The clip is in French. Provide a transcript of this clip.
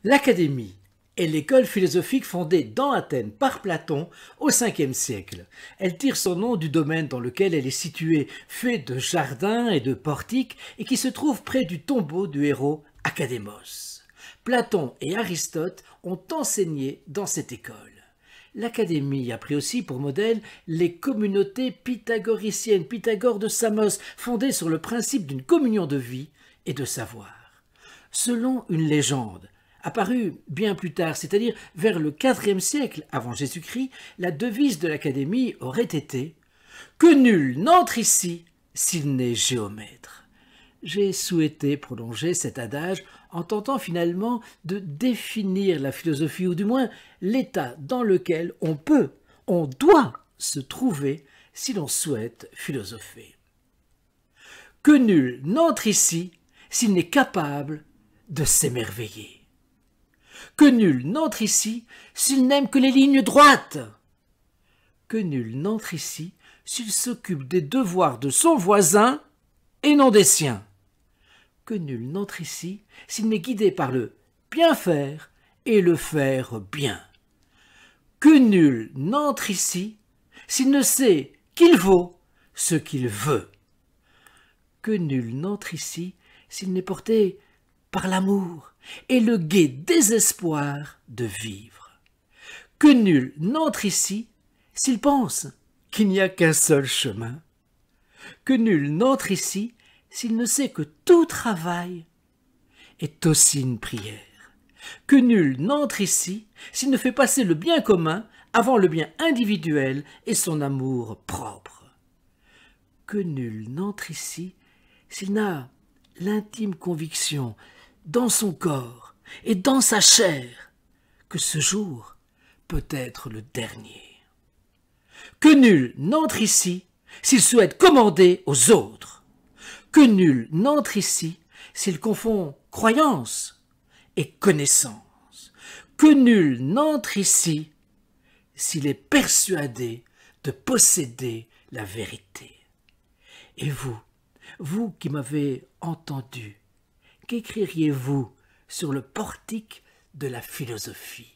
L'Académie est l'école philosophique fondée dans Athènes par Platon au 5e siècle. Elle tire son nom du domaine dans lequel elle est située, fait de jardins et de portiques, et qui se trouve près du tombeau du héros Académos. Platon et Aristote ont enseigné dans cette école. L'Académie a pris aussi pour modèle les communautés pythagoriciennes, Pythagore de Samos, fondées sur le principe d'une communion de vie et de savoir. Selon une légende, apparue bien plus tard, c'est-à-dire vers le IVe siècle avant Jésus-Christ, la devise de l'Académie aurait été « Que nul n'entre ici s'il n'est géomètre ». J'ai souhaité prolonger cet adage en tentant finalement de définir la philosophie, ou du moins l'état dans lequel on doit se trouver si l'on souhaite philosopher. Que nul n'entre ici s'il n'est capable de s'émerveiller. Que nul n'entre ici s'il n'aime que les lignes droites. Que nul n'entre ici s'il s'occupe des devoirs de son voisin et non des siens. Que nul n'entre ici s'il n'est guidé par le bien faire et le faire bien. Que nul n'entre ici s'il ne sait qu'il vaut ce qu'il veut. Que nul n'entre ici s'il n'est porté par l'amour et le gai désespoir de vivre. Que nul n'entre ici s'il pense qu'il n'y a qu'un seul chemin. Que nul n'entre ici s'il ne sait que tout travail est aussi une prière. Que nul n'entre ici s'il ne fait passer le bien commun avant le bien individuel et son amour propre. Que nul n'entre ici s'il n'a l'intime conviction dans son corps et dans sa chair que ce jour peut être le dernier. Que nul n'entre ici s'il souhaite commander aux autres. Que nul n'entre ici s'il confond croyance et connaissance. Que nul n'entre ici s'il est persuadé de posséder la vérité. Et vous qui m'avez entendu, qu'écririez-vous sur le portique de la philosophie ?